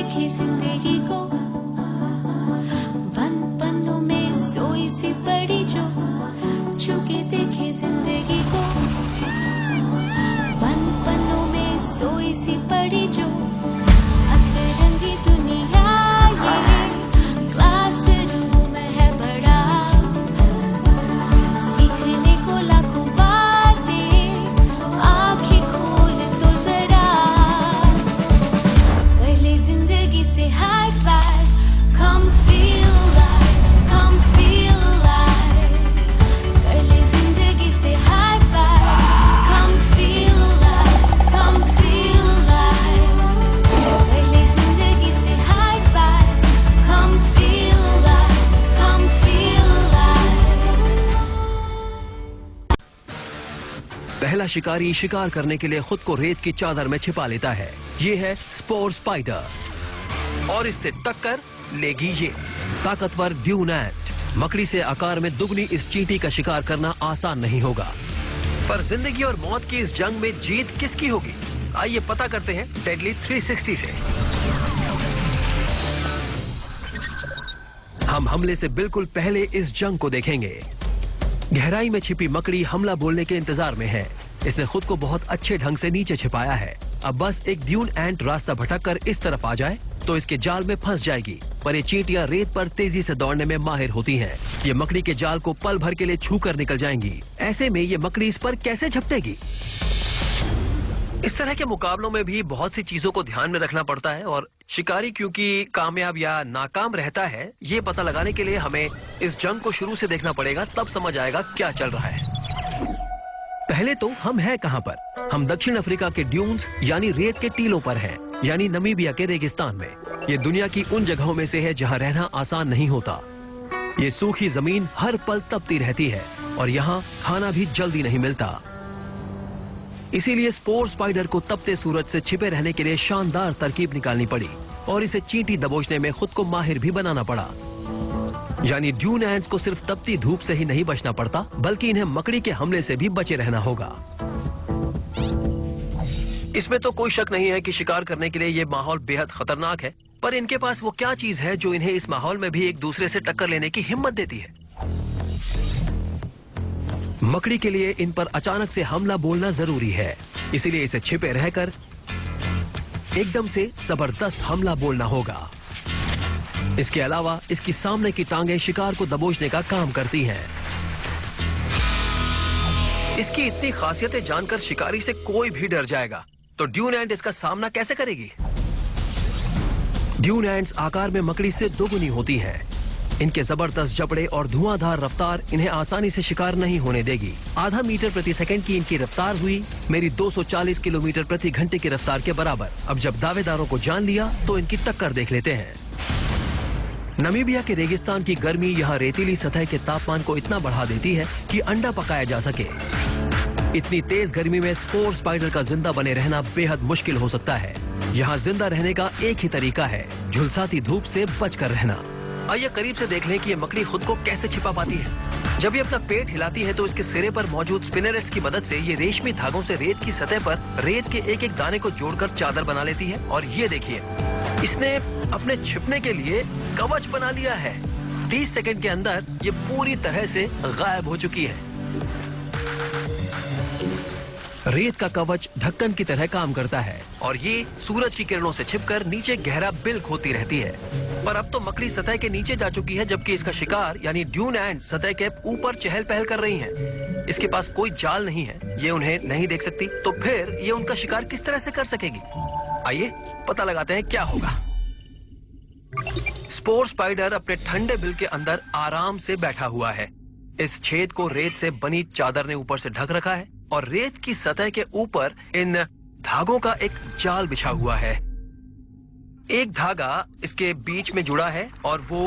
देखे जिंदगी को, बंद पन्नों में सोई सी पड़ी जो, छू के देखे जिंदगी को, बंद पन्नों में सोई सी पड़ी जो, अतरंगी दुनिया ये क्लासरूम है बड़ा, सीखने को लाखों बातें, आँखें खोल तो जरा, कर ले जिंदगी से high five, come feel life, come feel life, कर ले जिंदगी से high five, come feel life, come feel life, कर ले जिंदगी से high five, come feel life, come feel life। पहला शिकारी शिकार करने के लिए खुद को रेत की चादर में छिपा लेता है। ये है स्पोर स्पाइडर और इससे टक्कर लेगी ये ताकतवर ड्यून एंट। मकड़ी से आकार में दुगनी इस चींटी का शिकार करना आसान नहीं होगा, पर जिंदगी और मौत की इस जंग में जीत किसकी होगी? आइए पता करते हैं डेडली 360 से। हम हमले से बिल्कुल पहले इस जंग को देखेंगे। गहराई में छिपी मकड़ी हमला बोलने के इंतजार में है। इसने खुद को बहुत अच्छे ढंग से नीचे छिपाया है। अब बस एक ड्यून एंट रास्ता भटककर इस तरफ आ जाए तो इसके जाल में फंस जाएगी। पर ये चींटियां रेत पर तेजी से दौड़ने में माहिर होती हैं। ये मकड़ी के जाल को पल भर के लिए छूकर निकल जाएंगी। ऐसे में ये मकड़ी इस पर कैसे झपटेगी? इस तरह के मुकाबलों में भी बहुत सी चीजों को ध्यान में रखना पड़ता है और शिकारी क्योंकि कामयाब या नाकाम रहता है, ये पता लगाने के लिए हमें इस जंग को शुरू से देखना पड़ेगा, तब समझ आएगा क्या चल रहा है। पहले तो हम हैं कहां पर? हम दक्षिण अफ्रीका के ड्यून्स यानी रेत के टीलों पर हैं, यानी नमीबिया के रेगिस्तान में। ये दुनिया की उन जगहों में से है जहां रहना आसान नहीं होता। ये सूखी जमीन हर पल तपती रहती है और यहाँ खाना भी जल्दी नहीं मिलता। इसीलिए स्पोर स्पाइडर को तपते सूरज से छिपे रहने के लिए शानदार तरकीब निकालनी पड़ी और इसे चींटी दबोचने में खुद को माहिर भी बनाना पड़ा। यानी ड्यून एंट्स को सिर्फ तपती धूप से ही नहीं बचना पड़ता, बल्कि इन्हें मकड़ी के हमले से भी बचे रहना होगा। इसमें तो कोई शक नहीं है कि शिकार करने के लिए ये माहौल बेहद खतरनाक है, पर इनके पास वो क्या चीज है जो इन्हें इस माहौल में भी एक दूसरे से टक्कर लेने की हिम्मत देती है? मकड़ी के लिए इन पर अचानक से हमला बोलना जरूरी है, इसीलिए इसे छिपे रहकर एकदम से जबरदस्त हमला बोलना होगा। इसके अलावा इसकी सामने की टांगें शिकार को दबोचने का काम करती हैं। इसकी इतनी खासियतें जानकर शिकारी से कोई भी डर जाएगा, तो ड्यून एंट इसका सामना कैसे करेगी? ड्यून एंट्स आकार में मकड़ी से दोगुनी होती हैं। इनके जबरदस्त जबड़े और धुआंधार रफ्तार इन्हें आसानी से शिकार नहीं होने देगी। आधा मीटर प्रति सेकंड की इनकी रफ्तार हुई मेरी 240 किलोमीटर प्रति घंटे की रफ्तार के बराबर। अब जब दावेदारों को जान लिया तो इनकी टक्कर देख लेते हैं। नमीबिया के रेगिस्तान की गर्मी यहाँ रेतीली सतह के तापमान को इतना बढ़ा देती है कि अंडा पकाया जा सके। इतनी तेज गर्मी में स्पोर स्पाइडर का जिंदा बने रहना बेहद मुश्किल हो सकता है। यहाँ जिंदा रहने का एक ही तरीका है, झुलसाती धूप से बचकर रहना। आइए करीब से देख लें कि ये मकड़ी खुद को कैसे छिपा पाती है। जब ये अपना पेट हिलाती है तो इसके सिरे पर मौजूद स्पिनरेट्स की मदद से ये रेशमी धागों से रेत की सतह पर रेत के एक एक दाने को जोड़कर चादर बना लेती है। और ये देखिए, इसने अपने छिपने के लिए कवच बना लिया है। 30 सेकंड के अंदर ये पूरी तरह से गायब हो चुकी है। रेत का कवच ढक्कन की तरह काम करता है और ये सूरज की किरणों से छिपकर नीचे गहरा बिल खोती रहती है। पर अब तो मकड़ी सतह के नीचे जा चुकी है, जबकि इसका शिकार यानी ड्यून एंट सतह के ऊपर चहल पहल कर रही हैं। इसके पास कोई जाल नहीं है, ये उन्हें नहीं देख सकती, तो फिर ये उनका शिकार किस तरह से कर सकेगी? आइए पता लगाते हैं क्या होगा। स्पोर स्पाइडर अपने ठंडे बिल के अंदर आराम से बैठा हुआ है। इस छेद को रेत से बनी चादर ने ऊपर से ढक रखा है और रेत की सतह के ऊपर इन धागों का एक जाल बिछा हुआ है। एक धागा इसके बीच में जुड़ा है और वो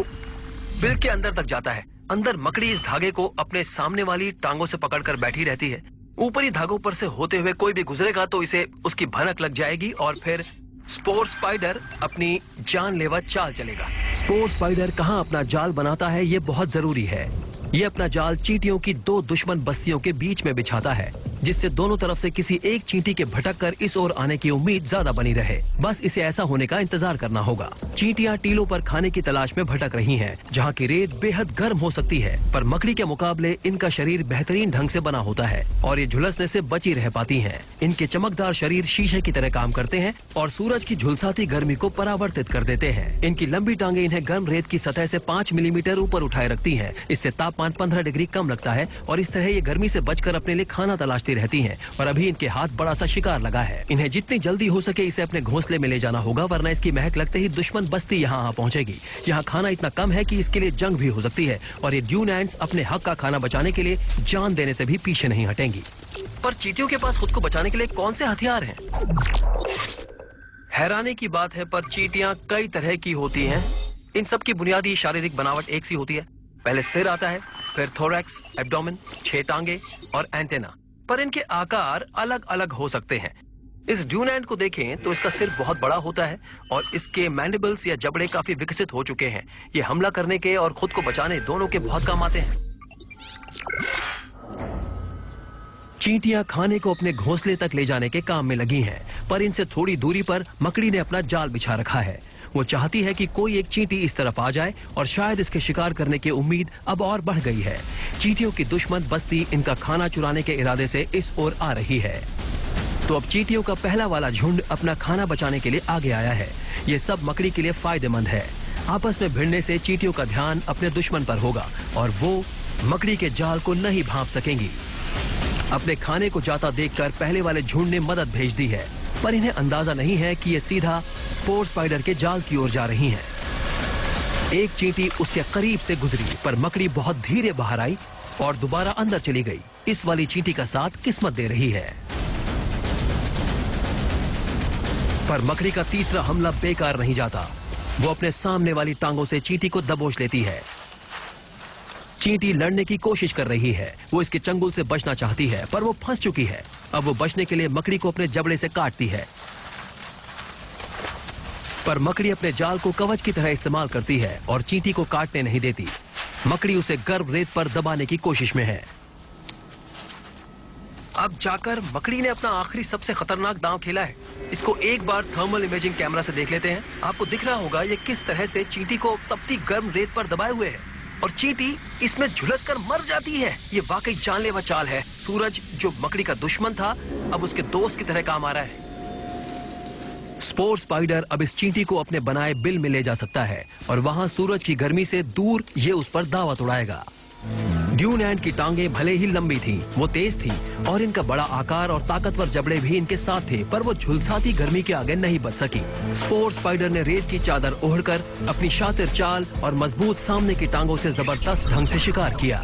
बिल के अंदर तक जाता है। अंदर मकड़ी इस धागे को अपने सामने वाली टांगों से पकड़कर बैठी रहती है। ऊपरी धागों पर से होते हुए कोई भी गुजरेगा तो इसे उसकी भनक लग जाएगी और फिर स्पोर स्पाइडर अपनी जानलेवा चाल चलेगा। स्पोर स्पाइडर कहाँ अपना जाल बनाता है ये बहुत जरूरी है। ये अपना जाल चींटियों की 2 दुश्मन बस्तियों के बीच में बिछाता है। जिससे दोनों तरफ से किसी एक चींटी के भटक कर इस ओर आने की उम्मीद ज्यादा बनी रहे। बस इसे ऐसा होने का इंतजार करना होगा। चींटियां टीलों पर खाने की तलाश में भटक रही हैं, जहां की रेत बेहद गर्म हो सकती है, पर मकड़ी के मुकाबले इनका शरीर बेहतरीन ढंग से बना होता है और ये झुलसने से बची रह पाती हैं। इनके चमकदार शरीर शीशे की तरह काम करते हैं और सूरज की झुलसाती गर्मी को परावर्तित कर देते हैं। इनकी लंबी टांगे इन्हें गर्म रेत की सतह से 5 मिलीमीटर ऊपर उठाए रखती हैं। इससे तापमान 15 डिग्री कम लगता है और इस तरह ये गर्मी से बचकर अपने लिए खाना तलाशती रहती हैं। और अभी इनके हाथ बड़ा सा शिकार लगा है। इन्हें जितनी जल्दी हो सके इसे अपने घोंसले में ले जाना होगा, वरना इसकी महक लगते ही दुश्मन बस्ती यहाँ पहुँचेगी। यहाँ खाना इतना कम है कि इसके लिए जंग भी हो सकती है और ये ड्यून एंट्स अपने हक का खाना बचाने के लिए जान देने से भी पीछे नहीं हटेंगी। पर चींटियों के पास खुद को बचाने के लिए कौन से हथियार हैं? हैरानी की बात है, पर चींटियां कई तरह की होती हैं। इन सब की बुनियादी शारीरिक बनावट एक सी होती है। पहले सिर आता है, फिर थोरैक्स, एब्डोमेन, 6 टांगे और एंटेना। पर इनके आकार अलग अलग हो सकते हैं। इस ड्यून एंट को देखें तो इसका सिर बहुत बड़ा होता है और इसके मैंडिबल्स या जबड़े काफी विकसित हो चुके हैं। ये हमला करने के और खुद को बचाने दोनों के बहुत काम आते हैं। चींटियां खाने को अपने घोंसले तक ले जाने के काम में लगी हैं, पर इनसे थोड़ी दूरी पर मकड़ी ने अपना जाल बिछा रखा है। वो चाहती है कि कोई एक चींटी इस तरफ आ जाए और शायद इसके शिकार करने की उम्मीद अब और बढ़ गई है। चींटियों की दुश्मन बस्ती इनका खाना चुराने के इरादे से इस ओर आ रही है। तो अब चींटियों का पहला वाला झुंड अपना खाना बचाने के लिए आगे आया है। ये सब मकड़ी के लिए फायदेमंद है। आपस में भिड़ने से चींटियों का ध्यान अपने दुश्मन पर होगा और वो मकड़ी के जाल को नहीं भांप सकेंगी। अपने खाने को जाता देखकर पहले वाले झुंड ने मदद भेज दी है, पर इन्हें अंदाजा नहीं है कि ये सीधा स्पोर स्पाइडर के जाल की ओर जा रही हैं। एक चींटी उसके करीब से गुजरी, पर मकड़ी बहुत धीरे बाहर आई और दोबारा अंदर चली गई। इस वाली चींटी का साथ किस्मत दे रही है। पर मकड़ी का तीसरा हमला बेकार नहीं जाता। वो अपने सामने वाली टांगों से चींटी को दबोच लेती है। चींटी लड़ने की कोशिश कर रही है। वो इसके चंगुल से बचना चाहती है, पर वो फंस चुकी है। अब वो बचने के लिए मकड़ी को अपने जबड़े से काटती है, पर मकड़ी अपने जाल को कवच की तरह इस्तेमाल करती है और चींटी को काटने नहीं देती। मकड़ी उसे गर्म रेत पर दबाने की कोशिश में है। अब जाकर मकड़ी ने अपना आखिरी सबसे खतरनाक दांव खेला है। इसको एक बार थर्मल इमेजिंग कैमरा से देख लेते हैं। आपको दिख रहा होगा ये किस तरह से चींटी को तपती गर्म रेत पर दबाए हुए है और चींटी इसमें झुलसकर मर जाती है। ये वाकई जानलेवा चाल है। सूरज, जो मकड़ी का दुश्मन था, अब उसके दोस्त की तरह काम आ रहा है। स्पोर स्पाइडर अब इस चींटी को अपने बनाए बिल में ले जा सकता है और वहां सूरज की गर्मी से दूर ये उस पर दावत उड़ाएगा। ड्यून एंट की टांगे भले ही लंबी थी, वो तेज थी और इनका बड़ा आकार और ताकतवर जबड़े भी इनके साथ थे, पर वो झुलसाती गर्मी के आगे नहीं बच सकी। स्पोर स्पाइडर ने रेत की चादर ओढ़कर अपनी शातिर चाल और मजबूत सामने की टांगों से जबरदस्त ढंग से शिकार किया।